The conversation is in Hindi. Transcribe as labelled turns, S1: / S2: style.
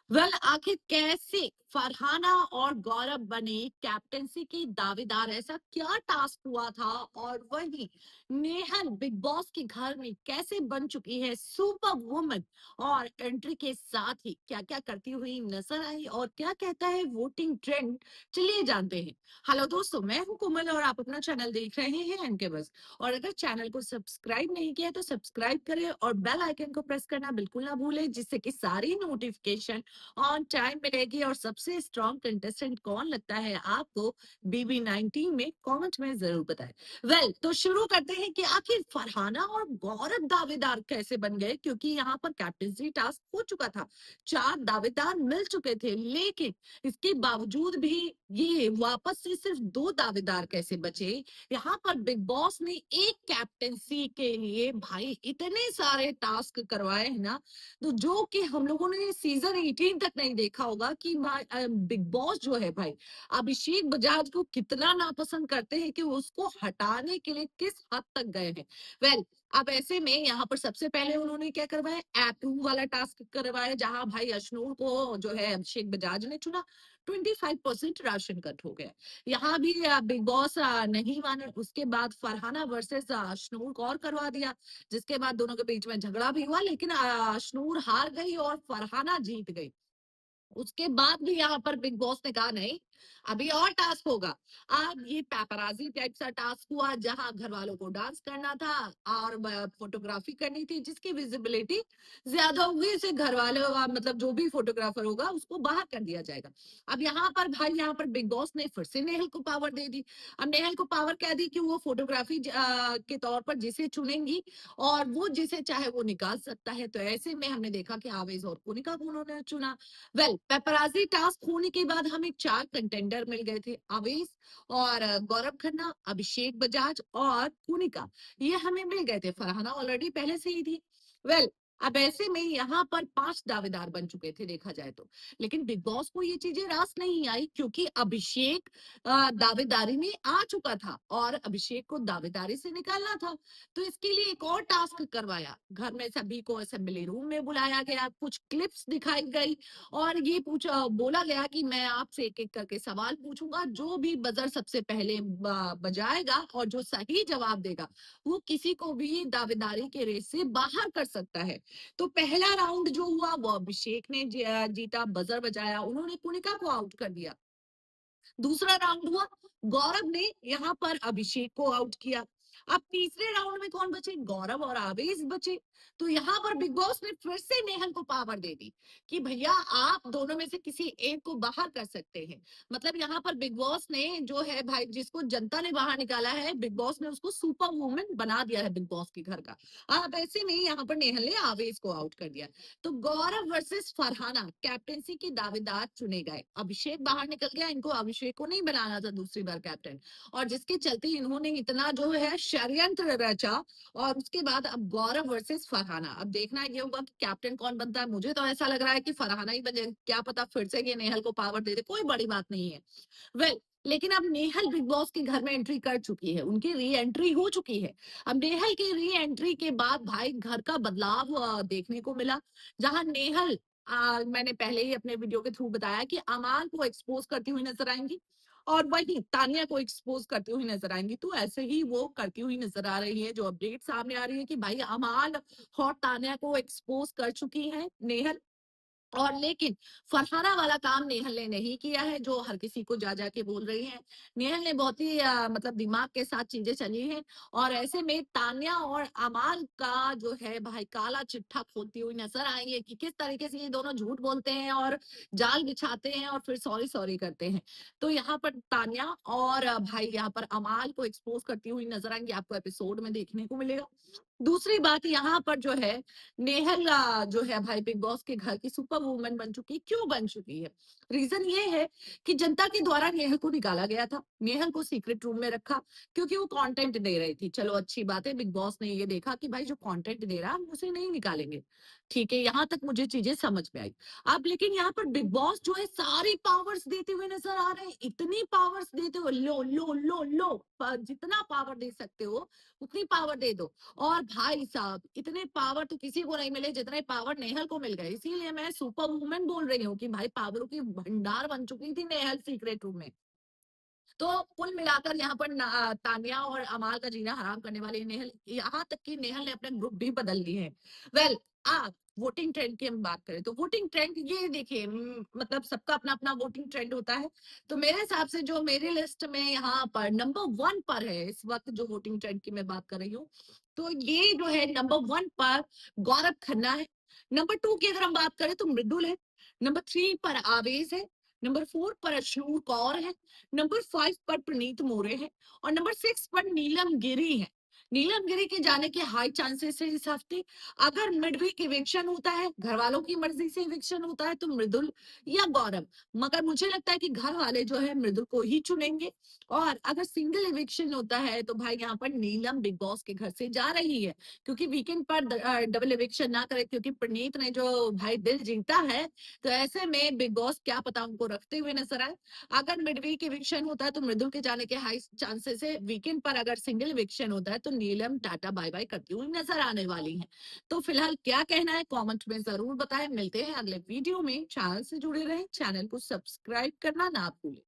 S1: आखिर कैसे फरहाना और गौरव बने कैप्टेंसी के दावेदार? ऐसा क्या टास्क हुआ था? और वही नेहल बिग बॉस के घर में कैसे बन चुकी है सुपर वुमन? और एंट्री के साथ ही क्या क्या करती हुई नजर आई और क्या कहता है वोटिंग ट्रेंड? चलिए जानते हैं। हेलो दोस्तों, मैं हूं कोमल और आप अपना चैनल देख रहे हैं एनके बस। और अगर चैनल को सब्सक्राइब नहीं किया तो सब्सक्राइब करें और बेल आइकन को प्रेस करना बिल्कुल ना भूलें, जिससे कि सारी नोटिफिकेशन ऑन टाइम मिलेगी। और सबसे स्ट्रॉन्ग कंटेस्टेंट कौन लगता है आपको बीबी 19 में? कमेंट में जरूर बताएं। तो शुरू करते हैं कि आखिर फरहाना और गौरव दावेदार कैसे बन गए, क्योंकि यहाँ पर कैप्टनसी टास्क हो चुका था, 4 दावेदार मिल चुके थे, लेकिन इसके बावजूद भी ये वापस से सिर्फ 2 दावेदार कैसे बचे? यहाँ पर बिग बॉस ने एक कैप्टनसी के लिए भाई इतने सारे टास्क करवाए हैं ना, तो जो कि हम लोगों ने सीजन 18 तक नहीं देखा होगा कि बिग बॉस जो है भाई अभिषेक बजाज को कितना नापसंद करते हैं कि उसको हटाने के लिए किस हद तक गए हैं। अब ऐसे में यहाँ पर सबसे पहले उन्होंने क्या करवाया, अप्रूव वाला टास्क करवाया, जहां भाई अशनूर को जो है अभिषेक बजाज ने चुना। 25% राशन कट हो गया। यहाँ भी बिग बॉस नहीं माने, उसके बाद फरहाना वर्सेस अशनूर को और करवा दिया, जिसके बाद दोनों के बीच में झगड़ा भी हुआ, लेकिन अशनूर हार गई और फरहाना जीत गई। उसके बाद भी यहाँ पर बिग बॉस ने कहा नहीं, अभी और टास्क होगा। अब ये पेपराजी टाइप सा टास्क हुआ, जहां घर वालों को डांस करना था और फोटोग्राफी करनी थी, जिसकी विजिबिलिटी ज्यादा हुई, इसे घर वाले मतलब जो भी फोटोग्राफर होगा उसको बाहर कर दिया जाएगा। अब यहाँ पर भाई यहाँ पर बिग बॉस ने फिर से नेहल को पावर दे दी। अब नेहल को पावर कह दी कि वो फोटोग्राफी के तौर पर जिसे चुनेंगी और वो जिसे चाहे वो निकाल सकता है। तो ऐसे में हमने देखा कि आवेज और कोनिका को उन्होंने चुना। पेपराजी टास्क होने के बाद हमें 4 कंटेंडर मिल गए थे, अवेश और गौरव खन्ना, अभिषेक बजाज और कुनिका। ये हमें मिल गए थे, फरहाना ऑलरेडी पहले से ही थी। वेल अब ऐसे में यहाँ पर 5 दावेदार बन चुके थे देखा जाए तो। लेकिन बिग बॉस को ये चीजें रास नहीं आई, क्योंकि अभिषेक दावेदारी में आ चुका था और अभिषेक को दावेदारी से निकालना था। तो इसके लिए एक और टास्क करवाया, घर में सभी को असेंबली रूम में बुलाया गया, कुछ क्लिप्स दिखाई गई और ये पूछा बोला गया कि मैं आपसे एक एक करके सवाल पूछूंगा, जो भी बजर सबसे पहले बजाएगा और जो सही जवाब देगा वो किसी को भी दावेदारी के रेस से बाहर कर सकता है। तो पहला राउंड जो हुआ वो अभिषेक ने जीता, बजर बजाया, उन्होंने कुनिका को आउट कर दिया। दूसरा राउंड हुआ, गौरव ने यहाँ पर अभिषेक को आउट किया। अब तीसरे राउंड में कौन बचे? गौरव और आवेश बचे। तो यहाँ पर बिग बॉस ने फिर से नेहल को पावर दे दी कि भैया आप दोनों में से किसी एक को बाहर कर सकते हैं। मतलब यहाँ पर बिग बॉस ने जो है भाई, जिसको जनता ने बाहर निकाला है, बिग बॉस ने उसको सुपर वुमेन बना दिया है बिग बॉस के घर का। अब ऐसे में यहाँ पर नेहल ने आवेश को आउट कर दिया। तो गौरव वर्सेस फरहाना कैप्टेंसी के दावेदार चुने गए। अभिषेक बाहर निकल गया, इनको अभिषेक को नहीं बनाना था दूसरी बार कैप्टन, और जिसके चलते इन्होंने इतना जो है षड्यंत्र रचा। और उसके बाद अब गौरव वर्सेस फरहाना, अब देखना ये होगा कि कैप्टन कौन बनता है। मुझे तो ऐसा लग रहा है कि फरहाना ही बने, क्या पता फिर से ये नेहल को पावर दे दे, कोई बड़ी बात नहीं है। लेकिन अब नेहल बिग बॉस के घर में एंट्री कर चुकी है, उनकी री एंट्री हो चुकी है। अब नेहल की री एंट्री के बाद भाई घर का बदलाव देखने को मिला, जहां नेहल मैंने पहले ही अपने वीडियो के थ्रू बताया कि अमाल को एक्सपोज करती हुई नजर आएंगी और वही तानिया को एक्सपोज करती हुई नजर आएंगी। तो ऐसे ही वो करती हुई नजर आ रही है। जो अपडेट सामने आ रही है कि भाई अमाल और तानिया को एक्सपोज कर चुकी है नेहल। और लेकिन फरहाना वाला काम नेहल ने नहीं किया है, जो हर किसी को जा जाके बोल रही है। नेहल ने बहुत ही मतलब दिमाग के साथ चीजें चली हैं। और ऐसे में तान्या और अमाल का जो है भाई काला चिट्ठा खोलती हुई नजर आई है कि किस तरीके से ये दोनों झूठ बोलते हैं और जाल बिछाते हैं और फिर सॉरी सॉरी करते हैं। तो यहाँ पर तान्या और भाई यहाँ पर अमाल को एक्सपोज करती हुई नजर आएंगी, आपको एपिसोड में देखने को मिलेगा। दूसरी बात यहाँ पर जो है, नेहल जो है भाई बिग बॉस के घर की सुपर वुमन बन चुकी है। क्यों बन चुकी है? रीजन ये है कि जनता के द्वारा नेहल को निकाला गया था, नेहल को सीक्रेट रूम में रखा, क्योंकि वो कंटेंट दे रही थी। चलो अच्छी बात है, बिग बॉस ने ये देखा कि भाई जो कंटेंट दे रहा है हम उसे नहीं निकालेंगे। ठीक है, यहाँ तक मुझे चीजें समझ में आई। अब लेकिन यहाँ पर बिग बॉस जो है सारी पावर्स देते हुए नजर आ रहे हैं, इतनी पावर्स देते हुए, लो लो लो लो, जितना पावर दे सकते हो उतनी पावर दे दो। और भाई साहब इतने पावर तो किसी को नहीं मिले जितने पावर नेहल को मिल गए, इसीलिए मैं सुपर वुमेन बोल रही हूँ कि भाई पावरों की भंडार बन चुकी थी नेहल सीक्रेट रूम में। तो कुल मिलाकर यहाँ पर तानिया और अमाल का जीना हराम करने वाली नेहल, यहाँ तक कि नेहल ने अपने ग्रुप भी बदल लिए हैं। वेल, आप वोटिंग ट्रेंड की हम बात करें तो वोटिंग ट्रेंड ये देखिए, मतलब सबका अपना अपना वोटिंग ट्रेंड होता है। तो मेरे हिसाब से जो मेरी लिस्ट में यहाँ पर नंबर वन पर है इस वक्त, जो वोटिंग ट्रेंड की मैं बात कर रही हूँ, तो ये जो है नंबर वन पर गौरव खन्ना है। नंबर टू की अगर हम बात करें तो मृदुल है। नंबर थ्री पर आवेश है। नंबर फोर पर अशनूर कौर है। नंबर 5 पर प्रणीत मोरे है। और नंबर 6 पर नीलम गिरी है। नीलम गिरी के जाने के हाई चांसेस है इस हफ्ते। अगर मिड वीक इविक्शन होता है, घर वालों की मर्जी से इविक्शन होता है, तो मृदुल या गौरव, मगर मुझे लगता है कि घर वाले जो है मृदुल को ही चुनेंगे। और अगर सिंगल इविक्शन होता है तो भाई यहाँ पर नीलम बिग बॉस के घर से जा रही है, क्योंकि वीकेंड पर डबल इविक्शन ना करे, क्योंकि प्रणीत ने जो भाई दिल जीता है, तो ऐसे में बिग बॉस क्या पता उनको रखते हुए नजर आए। अगर मिड वीक इविक्शन होता है तो मृदुल के जाने के हाई चांसेस है। वीकेंड पर अगर सिंगल इविक्शन होता है तो नीलम टाटा बाय बाय करती हुई नजर आने वाली है। तो फिलहाल क्या कहना है कमेंट में जरूर बताएं। मिलते हैं अगले वीडियो में। चैनल से जुड़े रहें, चैनल को सब्सक्राइब करना ना भूलें।